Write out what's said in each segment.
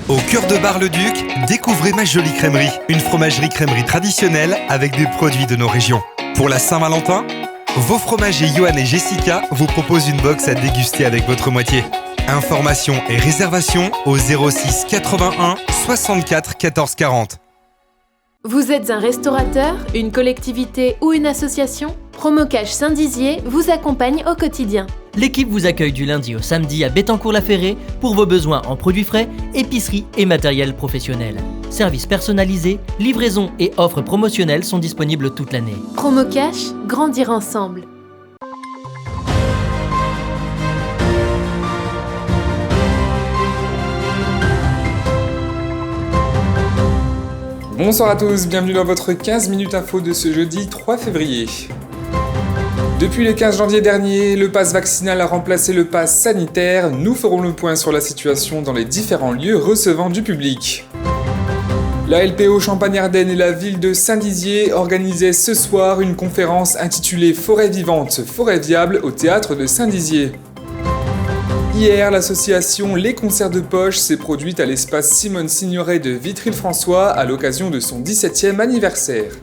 Au cœur de Bar-le-Duc, découvrez Ma Jolie Crèmerie, une fromagerie crèmerie traditionnelle avec des produits de nos régions. Pour la Saint-Valentin, vos fromagers Johan et Jessica vous proposent une box à déguster avec votre moitié. Informations et réservations au 06 81 64 14 40. Vous êtes un restaurateur, une collectivité ou une association ? Promocash Saint-Dizier vous accompagne au quotidien. L'équipe vous accueille du lundi au samedi à Bettencourt-la-Ferrée pour vos besoins en produits frais, épicerie et matériel professionnel. Services personnalisés, livraison et offres promotionnelles sont disponibles toute l'année. Promocash, grandir ensemble. Bonsoir à tous, bienvenue dans votre 15 minutes info de ce jeudi 3 février. Depuis le 15 janvier dernier, le pass vaccinal a remplacé le pass sanitaire. Nous ferons le point sur la situation dans les différents lieux recevant du public. La LPO Champagne-Ardenne et la ville de Saint-Dizier organisaient ce soir une conférence intitulée Forêt vivante, forêt viable au théâtre de Saint-Dizier. Hier, l'association Les Concerts de Poche s'est produite à l'espace Simone Signoret de Vitry-le-François à l'occasion de son 17e anniversaire.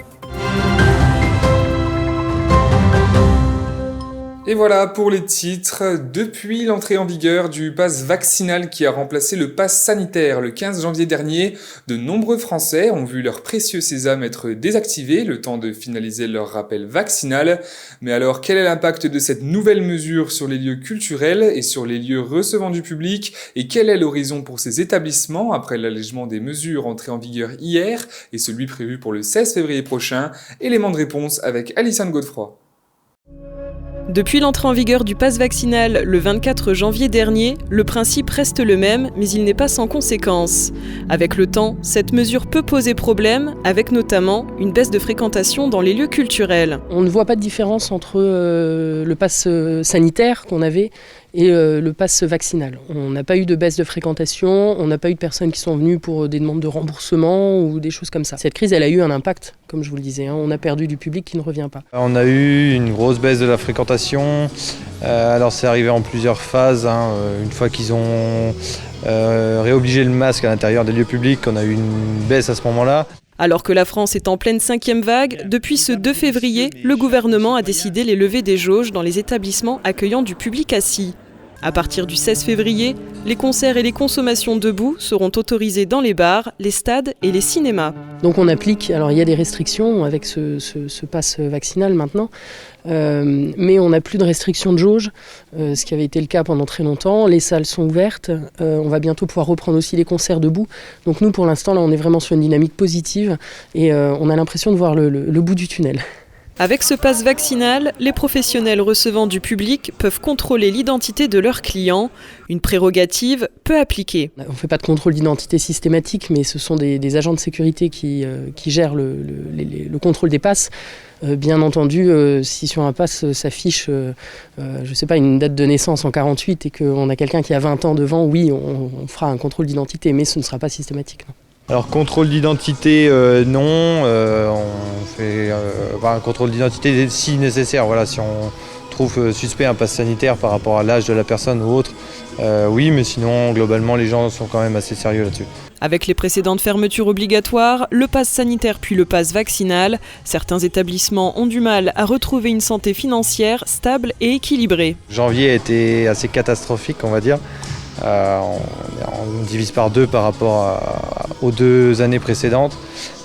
Et voilà pour les titres. Depuis l'entrée en vigueur du pass vaccinal qui a remplacé le pass sanitaire le 15 janvier dernier, de nombreux Français ont vu leur précieux sésame être désactivé le temps de finaliser leur rappel vaccinal. Mais alors, quel est l'impact de cette nouvelle mesure sur les lieux culturels et sur les lieux recevant du public? Et quel est l'horizon pour ces établissements après l'allègement des mesures entrées en vigueur hier et celui prévu pour le 16 février prochain? Élément de réponse avec Alison Godefroy. Depuis l'entrée en vigueur du pass vaccinal le 24 janvier dernier, le principe reste le même, mais il n'est pas sans conséquences. Avec le temps, cette mesure peut poser problème, avec notamment une baisse de fréquentation dans les lieux culturels. On ne voit pas de différence entre le pass sanitaire qu'on avait et le pass vaccinal. On n'a pas eu de baisse de fréquentation, on n'a pas eu de personnes qui sont venues pour des demandes de remboursement ou des choses comme ça. Cette crise, elle a eu un impact, comme je vous le disais. On a perdu du public qui ne revient pas. On a eu une grosse baisse de la fréquentation. Alors c'est arrivé en plusieurs phases. Une fois qu'ils ont réobligé le masque à l'intérieur des lieux publics, on a eu une baisse à ce moment-là. Alors que la France est en pleine 5e vague, depuis ce 2 février, le gouvernement a décidé les levées des jauges dans les établissements accueillant du public assis. À partir du 16 février, les concerts et les consommations debout seront autorisés dans les bars, les stades et les cinémas. Donc on applique, alors il y a des restrictions avec ce pass vaccinal maintenant, mais on n'a plus de restrictions de jauge, ce qui avait été le cas pendant très longtemps. Les salles sont ouvertes, on va bientôt pouvoir reprendre aussi les concerts debout. Donc nous pour l'instant là on est vraiment sur une dynamique positive et on a l'impression de voir le bout du tunnel. Avec ce pass vaccinal, les professionnels recevant du public peuvent contrôler l'identité de leurs clients, une prérogative peu appliquée. On ne fait pas de contrôle d'identité systématique, mais ce sont des agents de sécurité qui gèrent le contrôle des passes. Bien entendu, si sur un pass s'affiche, une date de naissance en 48 et qu'on a quelqu'un qui a 20 ans devant, oui, on fera un contrôle d'identité, mais ce ne sera pas systématique. Non. Alors contrôle d'identité, non, on fait un contrôle d'identité si nécessaire. Voilà, si on trouve suspect un pass sanitaire par rapport à l'âge de la personne ou autre, oui, mais sinon globalement les gens sont quand même assez sérieux là-dessus. Avec les précédentes fermetures obligatoires, le pass sanitaire puis le pass vaccinal, certains établissements ont du mal à retrouver une santé financière stable et équilibrée. Janvier a été assez catastrophique, on va dire. On divise par 2 par rapport aux 2 années précédentes.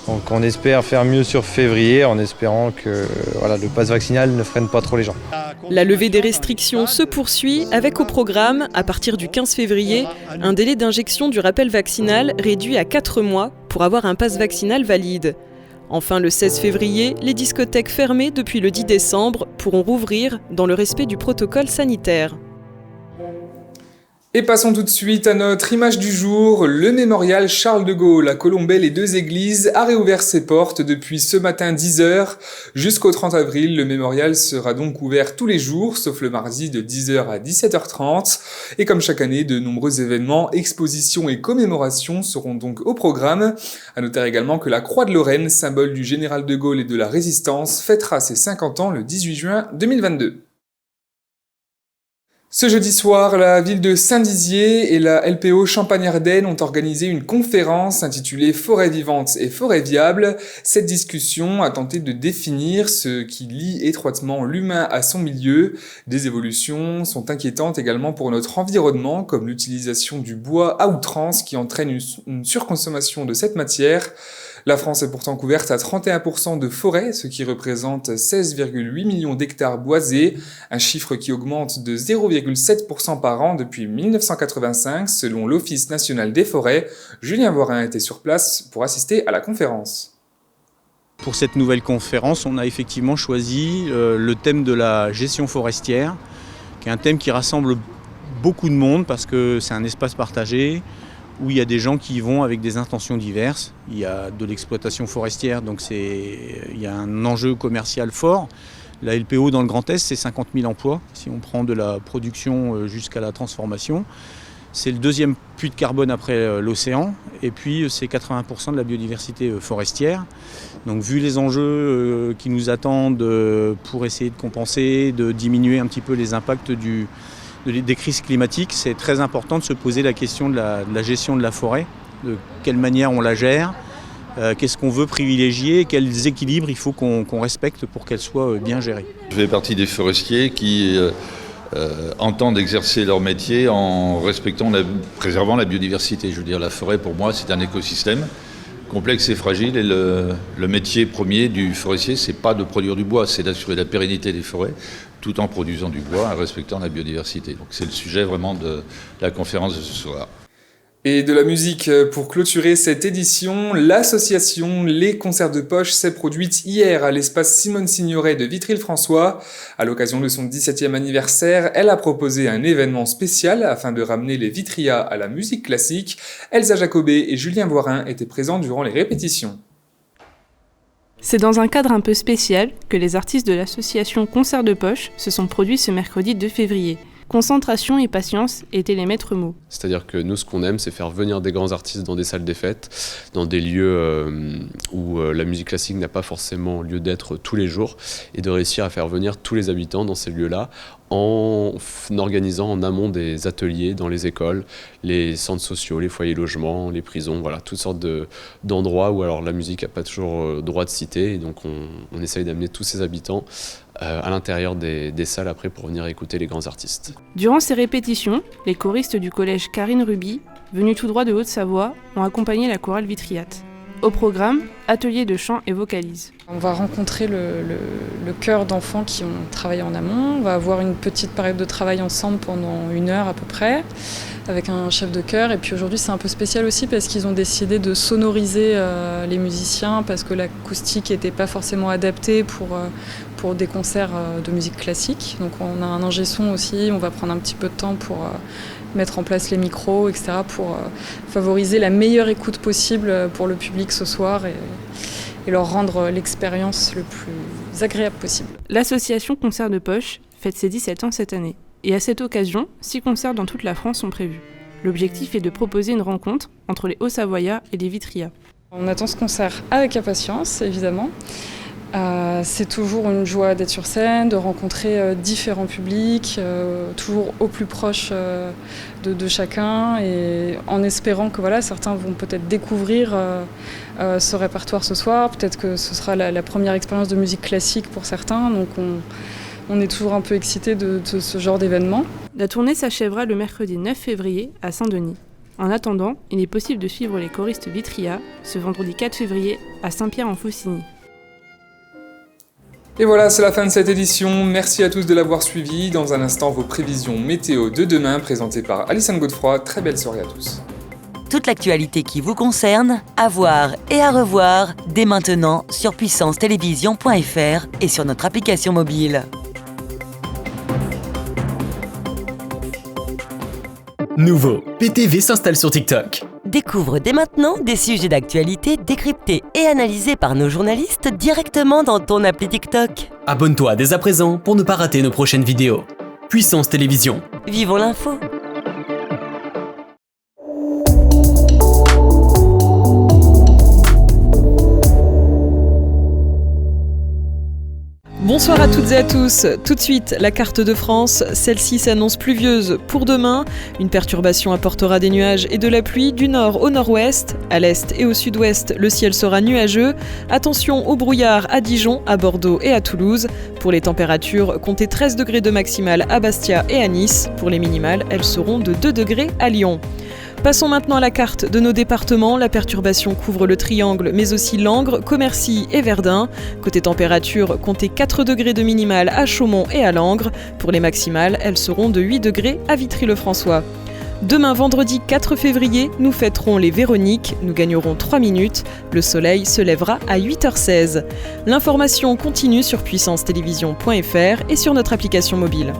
Donc on espère faire mieux sur février en espérant que le pass vaccinal ne freine pas trop les gens. La levée des restrictions se poursuit avec au programme, à partir du 15 février, un délai d'injection du rappel vaccinal réduit à 4 mois pour avoir un pass vaccinal valide. Enfin, le 16 février, les discothèques fermées depuis le 10 décembre pourront rouvrir dans le respect du protocole sanitaire. Et passons tout de suite à notre image du jour. Le mémorial Charles de Gaulle à Colombey-les-Deux-Églises a réouvert ses portes depuis ce matin 10h. Jusqu'au 30 avril, le mémorial sera donc ouvert tous les jours, sauf le mardi de 10h à 17h30. Et comme chaque année, de nombreux événements, expositions et commémorations seront donc au programme. À noter également que la Croix de Lorraine, symbole du général de Gaulle et de la Résistance, fêtera ses 50 ans le 18 juin 2022. Ce jeudi soir, la ville de Saint-Dizier et la LPO Champagne-Ardenne ont organisé une conférence intitulée « Forêts vivantes et forêts viables ». Cette discussion a tenté de définir ce qui lie étroitement l'humain à son milieu. Des évolutions sont inquiétantes également pour notre environnement, comme l'utilisation du bois à outrance qui entraîne une surconsommation de cette matière. La France est pourtant couverte à 31% de forêts, ce qui représente 16,8 millions d'hectares boisés, un chiffre qui augmente de 0,7% par an depuis 1985, selon l'Office national des forêts. Julien Voirin était sur place pour assister à la conférence. Pour cette nouvelle conférence, on a effectivement choisi le thème de la gestion forestière, qui est un thème qui rassemble beaucoup de monde parce que c'est un espace partagé, où il y a des gens qui y vont avec des intentions diverses. Il y a de l'exploitation forestière, donc il y a un enjeu commercial fort. La LPO dans le Grand Est, c'est 50 000 emplois, si on prend de la production jusqu'à la transformation. C'est le deuxième puits de carbone après l'océan, et puis c'est 80% de la biodiversité forestière. Donc vu les enjeux qui nous attendent pour essayer de compenser, de diminuer un petit peu les impacts des crises climatiques, c'est très important de se poser la question de la gestion de la forêt, de quelle manière on la gère, qu'est-ce qu'on veut privilégier, quels équilibres il faut qu'on respecte pour qu'elle soit bien gérée. Je fais partie des forestiers qui entendent exercer leur métier en préservant la biodiversité. Je veux dire, la forêt pour moi c'est un écosystème complexe et fragile, et le métier premier du forestier, c'est pas de produire du bois, c'est d'assurer la pérennité des forêts tout en produisant du bois, en respectant la biodiversité. Donc c'est le sujet vraiment de la conférence de ce soir. Et de la musique pour clôturer cette édition, l'association Les Concerts de Poche s'est produite hier à l'espace Simone Signoret de Vitry-le-François. À l'occasion de son 17e anniversaire, elle a proposé un événement spécial afin de ramener les Vitrias à la musique classique. Elsa Jacobet et Julien Voirin étaient présents durant les répétitions. C'est dans un cadre un peu spécial que les artistes de l'association Concerts de Poche se sont produits ce mercredi 2 février. Concentration et patience étaient les maîtres mots. C'est-à-dire que nous, ce qu'on aime, c'est faire venir des grands artistes dans des salles des fêtes, dans des lieux où la musique classique n'a pas forcément lieu d'être tous les jours, et de réussir à faire venir tous les habitants dans ces lieux-là en organisant en amont des ateliers dans les écoles, les centres sociaux, les foyers logements, les prisons, voilà, toutes sortes d'endroits où alors la musique n'a pas toujours droit de citer, et donc on essaye d'amener tous ces habitants à l'intérieur des salles après pour venir écouter les grands artistes. Durant ces répétitions, les choristes du collège Karine Ruby, venus tout droit de Haute-Savoie, ont accompagné la chorale Vitriate. Au programme, atelier de chant et vocalise. On va rencontrer le chœur d'enfants qui ont travaillé en amont. On va avoir une petite période de travail ensemble pendant 1 heure à peu près, avec un chef de chœur. Et puis aujourd'hui, c'est un peu spécial aussi parce qu'ils ont décidé de sonoriser les musiciens parce que l'acoustique n'était pas forcément adaptée pour des concerts de musique classique. Donc on a un ingé son aussi, on va prendre un petit peu de temps pour mettre en place les micros, etc. pour favoriser la meilleure écoute possible pour le public ce soir et leur rendre l'expérience le plus agréable possible. L'association Concerts de Poche fête ses 17 ans cette année. Et à cette occasion, 6 concerts dans toute la France sont prévus. L'objectif est de proposer une rencontre entre les Hauts-Savoyards et les Vitrias. On attend ce concert avec impatience, évidemment. C'est toujours une joie d'être sur scène, de rencontrer différents publics, toujours au plus proche de chacun, et en espérant que voilà, certains vont peut-être découvrir ce répertoire ce soir, peut-être que ce sera la première expérience de musique classique pour certains, donc on est toujours un peu excités de ce genre d'événement. La tournée s'achèvera le mercredi 9 février à Saint-Denis. En attendant, il est possible de suivre les choristes Vitrias ce vendredi 4 février à Saint-Pierre-en-Faucigny. Et voilà, c'est la fin de cette édition. Merci à tous de l'avoir suivi. Dans un instant, vos prévisions météo de demain présentées par Alison Godefroy. Très belle soirée à tous. Toute l'actualité qui vous concerne, à voir et à revoir dès maintenant sur puissancetélévision.fr et sur notre application mobile. Nouveau, PTV s'installe sur TikTok. Découvre dès maintenant des sujets d'actualité décryptés et analysés par nos journalistes directement dans ton appli TikTok. Abonne-toi dès à présent pour ne pas rater nos prochaines vidéos. Puissance Télévision. Vivons l'info. Bonsoir à toutes et à tous. Tout de suite, la carte de France. Celle-ci s'annonce pluvieuse pour demain. Une perturbation apportera des nuages et de la pluie du nord au nord-ouest. À l'est et au sud-ouest, le ciel sera nuageux. Attention au brouillard à Dijon, à Bordeaux et à Toulouse. Pour les températures, comptez 13 degrés de maximale à Bastia et à Nice. Pour les minimales, elles seront de 2 degrés à Lyon. Passons maintenant à la carte de nos départements. La perturbation couvre le Triangle, mais aussi Langres, Commercy et Verdun. Côté température, comptez 4 degrés de minimale à Chaumont et à Langres. Pour les maximales, elles seront de 8 degrés à Vitry-le-François. Demain, vendredi 4 février, nous fêterons les Véroniques. Nous gagnerons 3 minutes. Le soleil se lèvera à 8h16. L'information continue sur puissancetélévision.fr et sur notre application mobile.